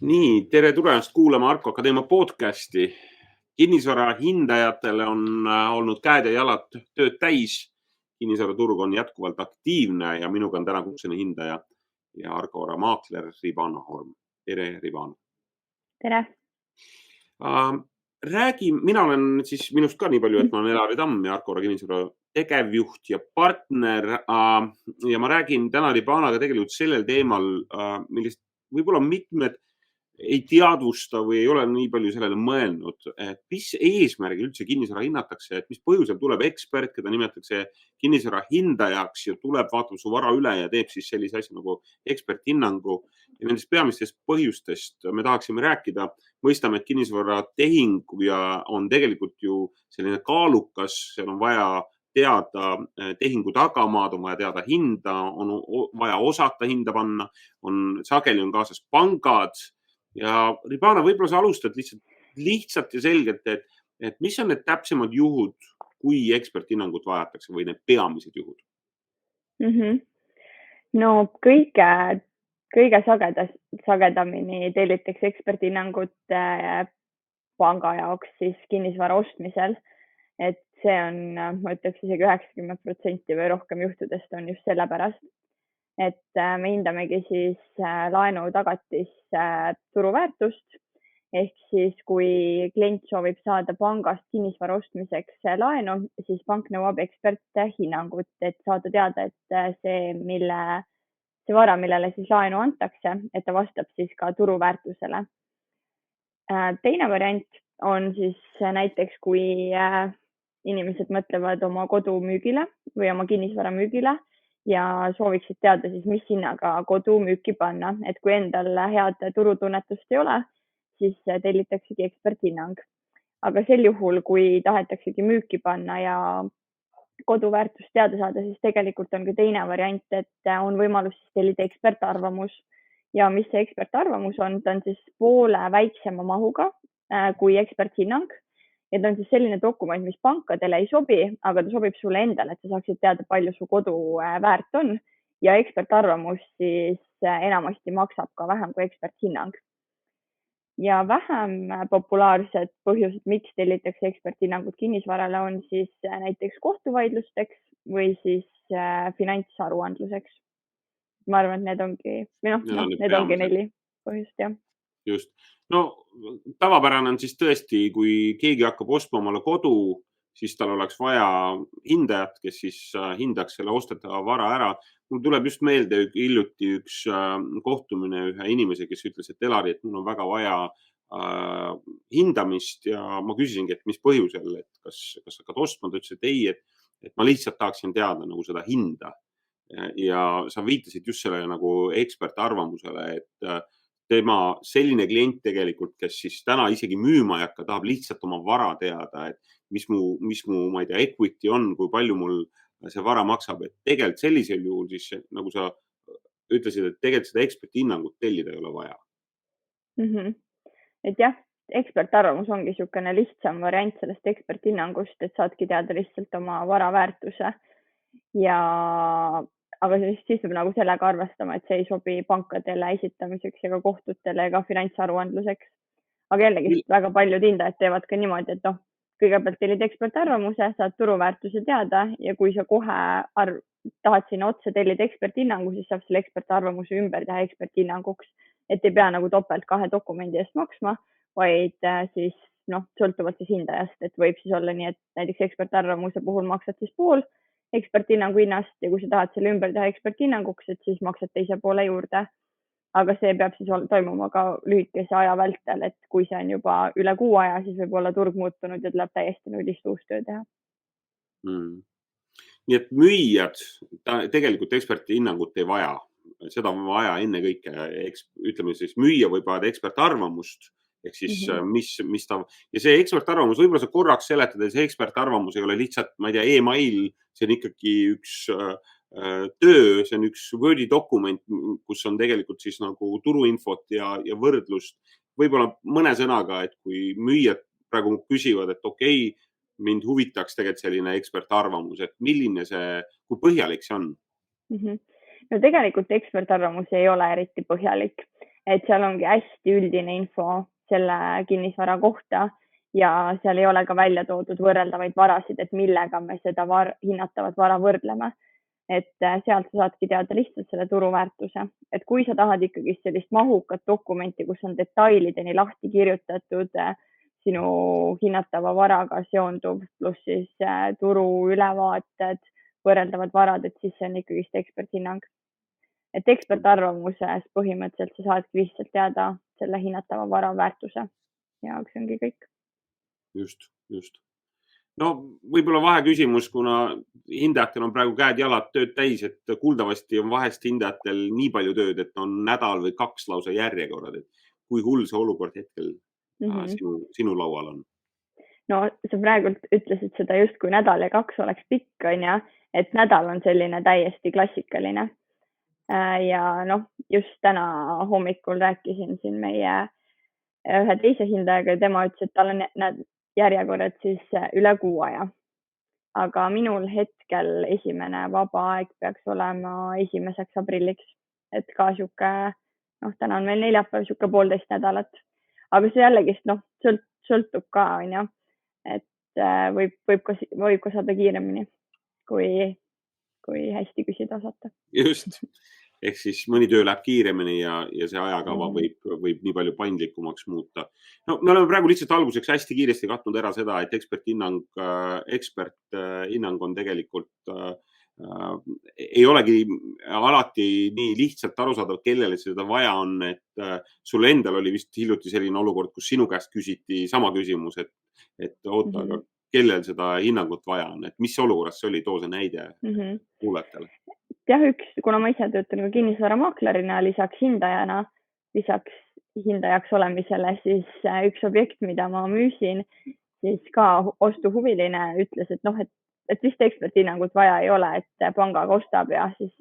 Nii, tere tulemast kuulama Arko Akadeemia podcasti. Kinnisvara hindajatele on olnud käed ja jalad tööd täis. Kinnisvaraturg on jätkuvalt aktiivne ja minuga on täna kutseline hindaja ja Arko Vara maakler Ribana Horm. Tere, Ribana. Tere! Mina olen siis minust ka nii palju, et ma olen Elari Tamm ja Arko Vara kinnisvara tegevjuht ja partner. Ja ma räägin täna Ribanaga tegelikult sellel teemal, millest võib-olla mitmed ei teadvusta või ei ole nii palju sellele mõelnud, et mis eesmärgil üldse kinnisvara hinnatakse, et mis põhjusel tuleb ekspert, keda nimetatakse kinnisvara hindajaks ja tuleb, vaatab su vara üle ja teeb siis sellise asja nagu eksperthinnangu. Ja nendest peamistest põhjustest me tahaksime rääkida. Mõistame, et kinnisvara tehing ja on tegelikult ju selline kaalukas, seal on vaja teada tehingu tagamaad, on vaja teada hinda, on vaja osata hinda panna, sageli on kaasas pangad. Ja Ribana, võib-olla sa alustad lihtsalt ja selgelt, et mis on need täpsemad juhud, kui eksperthinnangut vajatakse või need peamised juhud? No kõige sagedamini tellitakse eksperthinnangut panga jaoks siis kinnisvara ostmisel. Et see on, ma ütleks isegi 90% või rohkem juhtudest on just sellepärast. Et me hindamegi siis laenu tagatis turuväärtust. Ehk siis, kui klient soovib saada pangast kinnisvara ostmiseks laenu, siis pank nõuab eksperthinnangut, et saada teada, et see vara, millele siis laenu antakse, et ta vastab siis ka turuväärtusele. Teine variant on siis näiteks, kui inimesed mõtlevad oma kodu müügile või oma kinnisvara müügile ja sooviksid teada siis, mis hinnaga kodu müüki panna. Et kui endal head turutunnetust ei ole, siis tellitaksegi eksperthinnang. Aga sel juhul, kui tahetaksegi müüki panna ja kodu väärtust teada saada, siis tegelikult on ka teine variant, et on võimalus tellida ekspertarvamus. Ja mis see ekspertarvamus on? Ta on siis poole väiksema mahuga kui eksperthinnang. Ja ta on siis selline dokument, mis pankadele ei sobi, aga ta sobib sulle endale, et sa saaksid teada, palju su kodu väärt on. Ja ekspertarvamus siis enamasti maksab ka vähem kui eksperthinnang. Ja vähem populaarsed põhjused, miks tellitakse eksperthinnangut kinnisvarale, on siis näiteks kohtuvaidlusteks või siis finantsaruandluseks. Ma arvan, et need ongi 4 põhjust, jah. Just. No tavapärane on siis tõesti, kui keegi hakkab ostma omale kodu, siis tal oleks vaja hindajat, kes siis hindaks selle ostetava vara ära. Mul tuleb just meelde hiljuti üks kohtumine ühe inimese, kes ütles, et Elari, et mul on väga vaja hindamist ja ma küsisingi, et mis põhjusel, et kas hakkad ostma, ta ütles, et ei, et ma lihtsalt tahaksin teada nagu seda hinda. Ja sa viitasid just selle nagu ekspertarvamusele, et tema selline klient tegelikult, kes siis täna isegi müüma ei hakka, tahab lihtsalt oma vara teada, et mis mu, ma ei tea, equity on, kui palju mul see vara maksab. Et tegelikult sellisel juhul siis, nagu sa ütlesid, et tegelikult seda eksperthinnangut tellida ei ole vaja. Et jah, ekspertarvamus ongi niisugune lihtsam variant sellest eksperthinnangust, et saadki teada lihtsalt oma vara väärtuse. Aga siis peab nagu sellega arvestama, et see ei sobi pankadele esitamiseks ega kohtutele ega finantsaruandluseks. Aga jällegi väga paljud hindajad teevad ka niimoodi, et kõigepealt tellid ekspertarvamuse, saad turuväärtuse teada ja kui sa kohe tahad sinna otsa tellida eksperthinnangu, siis saab selle ekspertarvamuse ümber teha eksperthinnanguks, et ei pea nagu topelt 2 dokumendi eest maksma, vaid siis sõltuvalt siis hindajast, et võib siis olla nii, et näiteks ekspertarvamuse puhul maksad siis pool eksperthinnangu hinnast ja kui sa tahad selle ümber teha eksperthinnanguks, et siis maksad teise poole juurde. Aga see peab siis toimuma ka lühikese aja vältel, et kui see on juba üle kuu aja, siis võib olla turg muutunud ja tuleb täiesti nullist uus töö teha. Nii et müüjad tegelikult eksperthinnangut ei vaja. Seda on vaja enne kõike, ütleme siis müüja võib vaja ekspertarvamust. Ehk siis mis ta, ja see ekspertarvamus, võib-olla sa korraks seletad, et see ekspertarvamus ei ole lihtsalt, ma ei tea, email, see on ikkagi üks töö, see on üks Wordi dokument, kus on tegelikult siis nagu turuinfot ja võrdlust. Võib-olla mõne sõnaga, et kui müüjad praegu küsivad, et okei, mind huvitaks tegelikult selline ekspertarvamus, et milline see, kui põhjalik see on? No tegelikult ekspertarvamus ei ole eriti põhjalik. et seal ongi hästi üldine info selle kinnisvara kohta ja seal ei ole ka välja toodud võrreldavaid varasid, et millega me seda hinnatavat vara võrdleme. Et sealt sa saadki teada lihtsalt selle turuväärtuse, et kui sa tahad ikkagi sellist mahukat dokumenti, kus on detailideni lahti kirjutatud sinu hinnatava varaga seonduv, pluss siis turu ülevaated, võrreldavad varad, et siis see on ikkagi eksperthinnang. Et ekspertarvamuses põhimõtteliselt sa saadki lihtsalt teada selle hinnatava vara väärtuse ja see ongi kõik. Just. No võib-olla vaheküsimus, kuna hindajatel on praegu käed-jalad tööd täis, et kuuldavasti on vahest hindajatel nii palju tööd, et on nädal või 2 lausa järjekorrad. Et kui hull see olukord hetkel sinu laual on? No sa praegult ütlesid seda just kui nädal ja 2 oleks pikk, on ja, et nädal on selline täiesti klassikaline. Ja noh, just täna hommikul rääkisin siin meie ühe teise hindajaga ja tema ütles, et tal on järjekorrad siis üle 6 aja. Aga minul hetkel esimene vaba aeg peaks olema 1. aprilliks, et ka siuke, täna on meil neljapäev, siuke 1,5 nädalat. Aga see jällegi sõltub ka, on ja, et võib ka saada kiiremini, kui hästi küsida osata. Just. Ehk siis mõni töö läheb kiiremini ja see ajakava võib nii palju paindlikumaks muuta. No me oleme praegu lihtsalt alguseks hästi kiiresti katnud ära seda, et eksperthinnang on tegelikult ei olegi alati nii lihtsalt arusaadav, kellele seda vaja on, et sul endal oli vist hiljuti selline olukord, kus sinu käest küsiti sama küsimus, et oota, aga kellel seda hinnangut vaja on, et mis olukorras see oli, too see näide kuulajatele? Jah, kuna ma ise töötan ka kinnisvaramaaklerina, lisaks hindajaks olemisele, siis üks objekt, mida ma müüsin, siis ka ostuhuviline ütles, et vist eksperthinnangut vaja ei ole, et pangaga ostab ja siis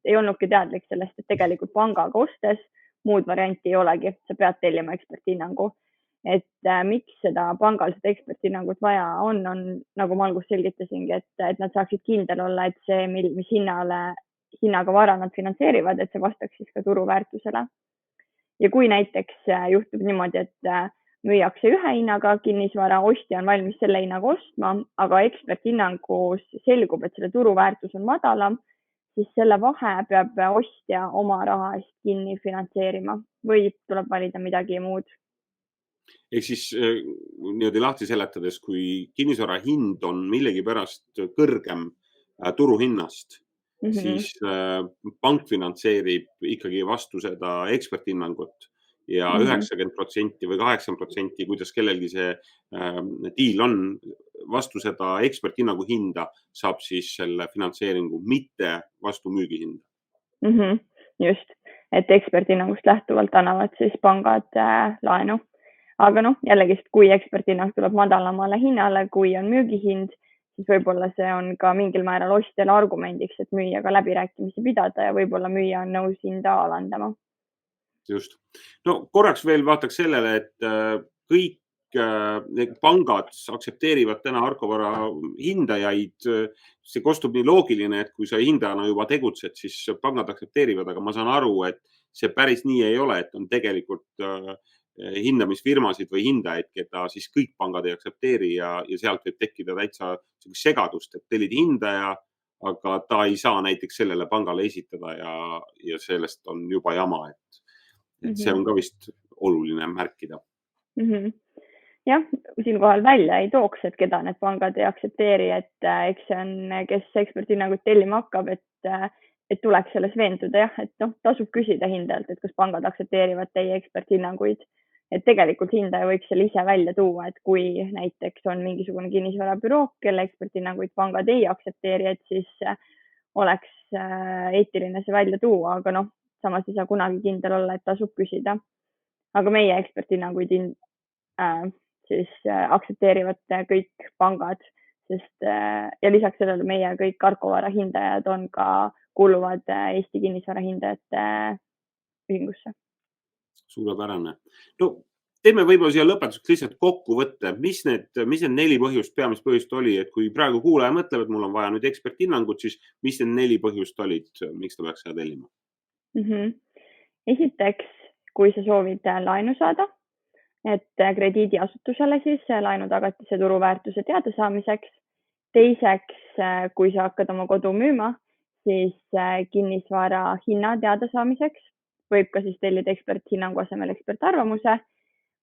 ei olnudki teadlik sellest, et tegelikult pangaga ostes muud varianti ei olegi, sa pead tellima eksperthinnangu. Et miks seda pangal seda eksperthinnangut vaja on, nagu ma alguses selgitasingi, et nad saaksid kindel olla, et see, mis hinnaga vara nad finantseerivad, et see vastaks siis ka turuväärtusele. Ja kui näiteks juhtub niimoodi, et müüakse ühe hinnaga kinnisvara, ostja on valmis selle hinnaga ostma, aga eksperthinnangus selgub, et selle turuväärtus on madalam, siis selle vahe peab ostja oma raha eest kinni finantseerima või tuleb valida midagi muud. Ehk siis niimoodi lahti seletades, kui kinnisvara hind on millegipärast kõrgem turuhinnast, siis pank finantseerib ikkagi vastu seda eksperthinnangut ja 90% või 80%, kuidas kellelgi see diil on, vastu seda eksperthinnangu hinda saab siis selle finantseeringu, mitte vastu müügihinda. Just, et eksperthinnangust lähtuvalt annavad siis pangad laenu. Aga jällegi, kui eksperthinnang tuleb madalamale hinnale, kui on müügihind, siis võib-olla see on ka mingil määral ostjale argumendiks, et müüjaga läbirääkimisi pidada ja võib-olla müüja on nõus hinda alandama. Just. No korraks veel vaataks sellele, et kõik pangad aktsepteerivad täna harkovara hindajaid. See kostub nii loogiline, et kui sa hindajana juba tegutsed, siis pangad aktsepteerivad, aga ma saan aru, et see päris nii ei ole, et on tegelikult hindamisfirmasid või hindajaid, keda siis kõik pangad ei aktsepteeri ja sealt võib tekkida täitsa segadust, et tellid hindaja, aga ta ei saa näiteks sellele pangale esitada ja sellest on juba jama, et see on ka vist oluline märkida. Jah, siinkohal välja ei tooks, et keda need pangad ei aktsepteeri, et eks see on, kes eksperthinnangut tellima hakkab, et tuleks selles veenduda, jah, et tasub küsida hindajalt, et kas pangad aktsepteerivad teie eksperthinnanguid. Et tegelikult hindaja võiks selle ise välja tuua, et kui näiteks on mingisugune kinnisvarabüroo, kelle eksperthinnanguid pangad ei aktsepteeri, et siis oleks eetiline see välja tuua, aga samas ei saa kunagi kindel olla, et tasub küsida. Aga meie eksperthinnanguid siis aktsepteerivad kõik pangad, sest ja lisaks sellele meie kõik harkovara hindajad on ka kuuluvad Eesti kinnisvara hindajate ühingusse. Suurepärane. No teeme võib-olla siia lõpetuseks lihtsalt kokkuvõtte, mis need 4 põhjust, peamist põhjust oli, et kui praegu kuulaja mõtleb, et mul on vaja nüüd eksperthinnangut, siis mis need 4 põhjust olid, miks ta peaks seda tellima? Esiteks kui sa soovid laenu saada, et krediidiasutusele siis laenutagatise turuväärtuse teada saamiseks. Teiseks, kui sa hakkad oma kodu müüma, siis kinnisvara hinna teada saamiseks võib ka siis tellida eksperthinnangu asemel ekspertarvamuse.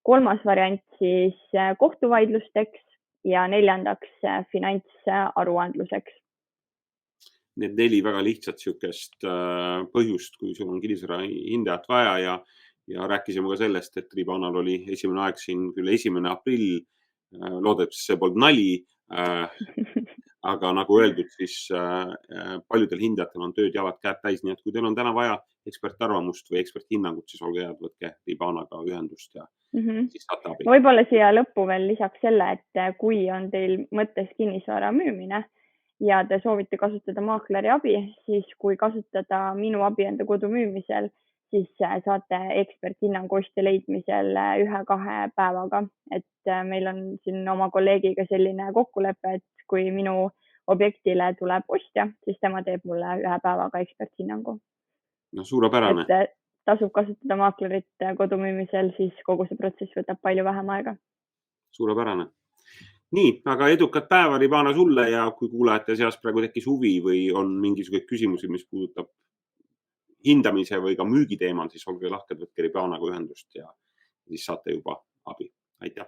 Kolmas variant siis kohtuvaidlusteks ja neljandaks finantsaruandluseks. Need 4 väga lihtsat sükest põhjust, kui sul on kinnisvara hindajat vaja ja rääkisime ka sellest, et Ribanal oli esimene aeg siin küll 1. aprill, loodetavasti see polnud nali, aga nagu öeldud, siis paljudel hindajatel on tööd jalad käed täis, nii et kui teil on täna vaja ekspertarvamust või eksperthinnangut, siis olge head, võtke Ribanaga ühendust ja siis saate abi. Võib-olla siia lõppu veel lisaks selle, et kui on teil mõttes kinnisvara müümine ja te soovite kasutada maakleri abi, siis kui kasutada minu abi enda kodu müümisel, siis saate eksperthinnangu ostja leidmisel 1-2 päevaga. Et meil on siin oma kolleegiga selline kokkulepe, et kui minu objektile tuleb ostja, siis tema teeb mulle 1 päevaga eksperthinnangu. No suurepärane. Et tasub kasutada maaklerit kodu müümisel, siis kogu see protsess võtab palju vähem aega. Suurepärane. Nii, aga edukat päeva Ribana sulle ja kui kuulajate seas praegu tekkis huvi või on mingisuguseid küsimusi, mis puudutab hindamise või ka müügi teemal, siis olge lahked, võtke Ribanaga ühendust ja siis saate juba abi. Aitäh!